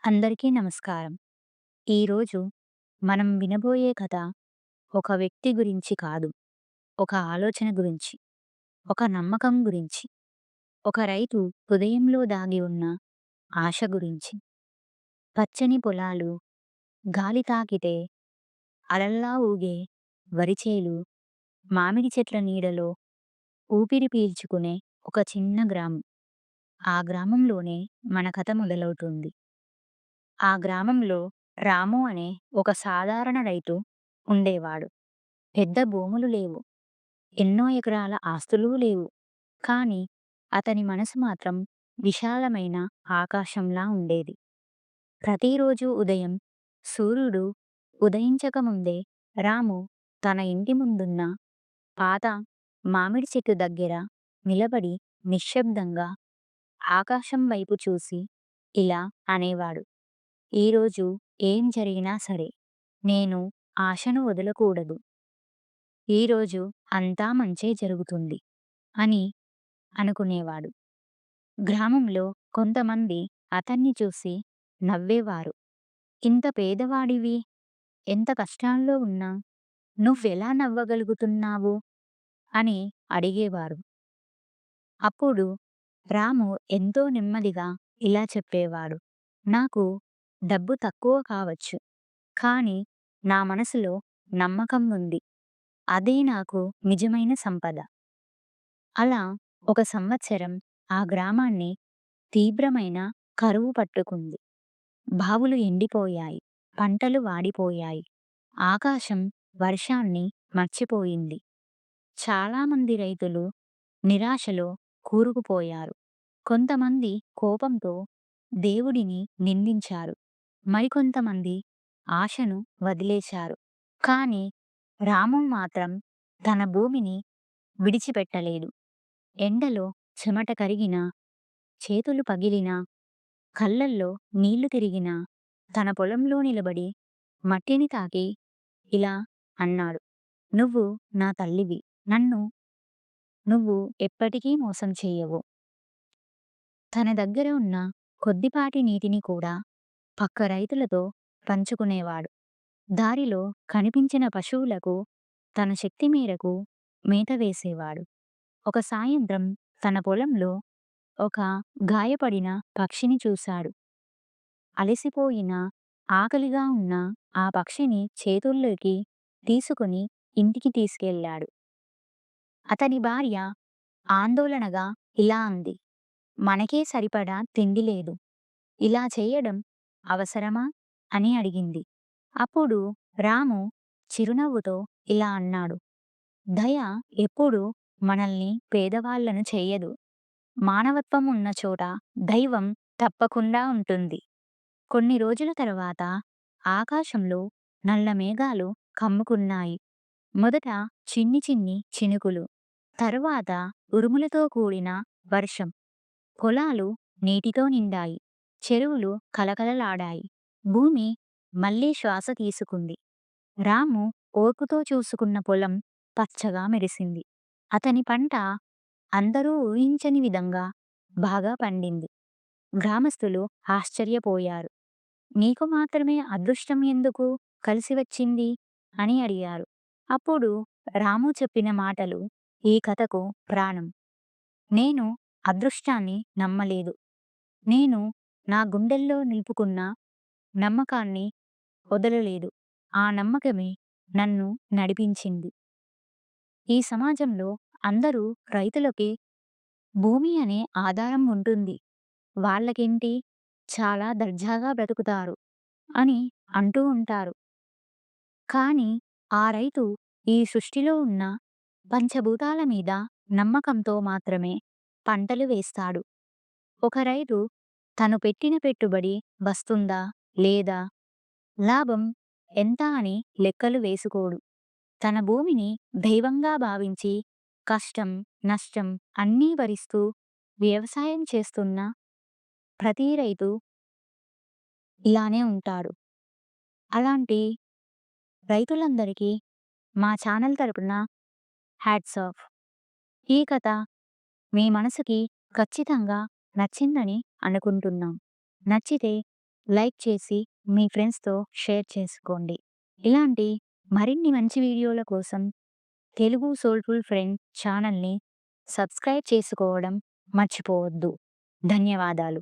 అందరికీ నమస్కారం. ఈరోజు మనం వినబోయే కథ ఒక వ్యక్తి గురించి కాదు, ఒక ఆలోచన గురించి, ఒక నమ్మకం గురించి, ఒక రైతు హృదయంలో దాగి ఉన్న ఆశ గురించి. పచ్చని పొలాలు, గాలి తాకితే అలల్లా ఊగే వరిచేలు, మామిడి చెట్ల నీడలో ఊపిరి పీల్చుకునే ఒక చిన్న గ్రామం. ఆ గ్రామంలోనే మన కథ మొదలవుతుంది. ఆ గ్రామంలో రాము అనే ఒక సాధారణ రైతు ఉండేవాడు. పెద్ద భూములు లేవు. ఎన్నో ఎకరాల ఆస్తులు లేవు. కానీ అతని మనసు మాత్రం విశాలమైన ఆకాశంలా ఉండేది. ప్రతిరోజు ఉదయం సూర్యుడు ఉదయించకముందే రాము తన ఇంటి ముందున్న పాత మామిడి చెట్టు దగ్గర నిలబడి నిశ్శబ్దంగా ఆకాశం వైపు చూసి ఇలా అనేవాడు. ఈరోజు ఏం జరిగినా సరే, నేను ఆశను వదలకూడదు. ఈరోజు అంతా మంచే జరుగుతుంది అని అనుకునేవాడు. గ్రామంలో కొంతమంది అతన్ని చూసి నవ్వేవారు. ఇంత పేదవాడివి, ఎంత కష్టాల్లో ఉన్నా నువ్వెలా నవ్వగలుగుతున్నావు అని అడిగేవారు. అప్పుడు రాము ఎంతో నెమ్మదిగా ఇలా చెప్పేవాడు. నాకు డబ్బు తక్కువ కావచ్చు, కానీ నా మనసులో నమ్మకం ఉంది. అదే నాకు నిజమైన సంపద. అలా ఒక సంవత్సరం ఆ గ్రామాన్ని తీవ్రమైన కరువు పట్టుకుంది. బావులు ఎండిపోయాయి. పంటలు వాడిపోయాయి. ఆకాశం వర్షాన్ని మర్చిపోయింది. చాలామంది రైతులు నిరాశలో కూరుకుపోయారు. కొంతమంది కోపంతో దేవుడిని నిందించారు. మరికొంతమంది ఆశను వదిలేశారు. కానీ రాము మాత్రం తన భూమిని విడిచిపెట్టలేదు. ఎండలో చెమట కరిగినా, చేతులు పగిలినా, కళ్ళల్లో నీళ్లు తిరిగినా తన పొలంలో నిలబడి మట్టిని తాకి ఇలా అన్నాడు. నువ్వు నా తల్లివి. నన్ను నువ్వు ఎప్పటికీ మోసం చెయ్యవు. తన దగ్గర ఉన్న కొద్దిపాటి నీటిని కూడా పక్క రైతులతో పంచుకునేవాడు. దారిలో కనిపించిన పశువులకు తన శక్తి మేరకు మేత వేసేవాడు. ఒక సాయంత్రం తన పొలంలో ఒక గాయపడిన పక్షిని చూశాడు. అలసిపోయిన, ఆకలిగా ఉన్న ఆ పక్షిని చేతుల్లోకి తీసుకుని ఇంటికి తీసుకెళ్ళాడు. అతని భార్య ఆందోళనగా ఇలా అంది. మనకే సరిపడా తిండి లేదు. ఇలా చేయడం అవసరమా అని అడిగింది. అప్పుడు రాము చిరునవ్వుతో ఇలా అన్నాడు. దయ ఎప్పుడూ మనల్ని పేదవాళ్లను చెయ్యదు. మానవత్వం ఉన్న చోట దైవం తప్పకుండా ఉంటుంది. కొన్ని రోజుల తర్వాత ఆకాశంలో నల్ల మేఘాలు కమ్ముకున్నాయి. మొదట చిన్ని చిన్ని చినుకులు, తరువాత ఉరుములతో కూడిన వర్షం. పొలాలు నీటితో నిండాయి. చెరువులు కలకలలాడాయి. భూమి మళ్ళీ శ్వాస తీసుకుంది. రాము ఓర్పుతో చూసుకున్న పొలం పచ్చగా మెరిసింది. అతని పంట అందరూ ఊహించని విధంగా బాగా పండింది. గ్రామస్తులు ఆశ్చర్యపోయారు. నీకు మాత్రమే అదృష్టం ఎందుకు కలిసి వచ్చింది అని అడిగారు. అప్పుడు రాము చెప్పిన మాటలు ఈ కథకు ప్రాణం. నేను అదృష్టాన్ని నమ్మలేదు. నేను నా గుండెల్లో నిలుపుకున్న నమ్మకాన్ని వదలలేదు. ఆ నమ్మకమే నన్ను నడిపించింది. ఈ సమాజంలో అందరూ రైతులకి భూమి అనే ఆధారం ఉంటుంది. వాళ్ళకేంటి చాలా దర్జాగా బ్రతుకుతారు అని అంటూ ఉంటారు. కానీ ఆ రైతు ఈ సృష్టిలో ఉన్న పంచభూతాల మీద నమ్మకంతో మాత్రమే పంటలు వేస్తాడు. ఒక రైతు తను పెట్టిన పెట్టుబడి వస్తుందా లేదా, లాభం ఎంత అని లెక్కలు వేసుకోడు. తన భూమిని దైవంగా భావించి కష్టం, నష్టం అన్నీ భరిస్తూ వ్యవసాయం చేస్తున్న ప్రతి రైతు ఇలానే ఉంటాడు. అలాంటి రైతులందరికీ మా ఛానల్ తరపున హ్యాట్స్ ఆఫ్. ఈ కథ మీ మనసుకి ఖచ్చితంగా నచ్చిందని అనుకుంటున్నాం. నచ్చితే లైక్ చేసి మీ ఫ్రెండ్స్‌తో షేర్ చేసుకోండి. ఇలాంటి మరిన్ని మంచి వీడియోల కోసం తెలుగు సోల్‌ఫుల్ ఫ్రెండ్ ఛానల్‌ని సబ్స్క్రైబ్ చేసుకోవడం మర్చిపోవద్దు. ధన్యవాదాలు.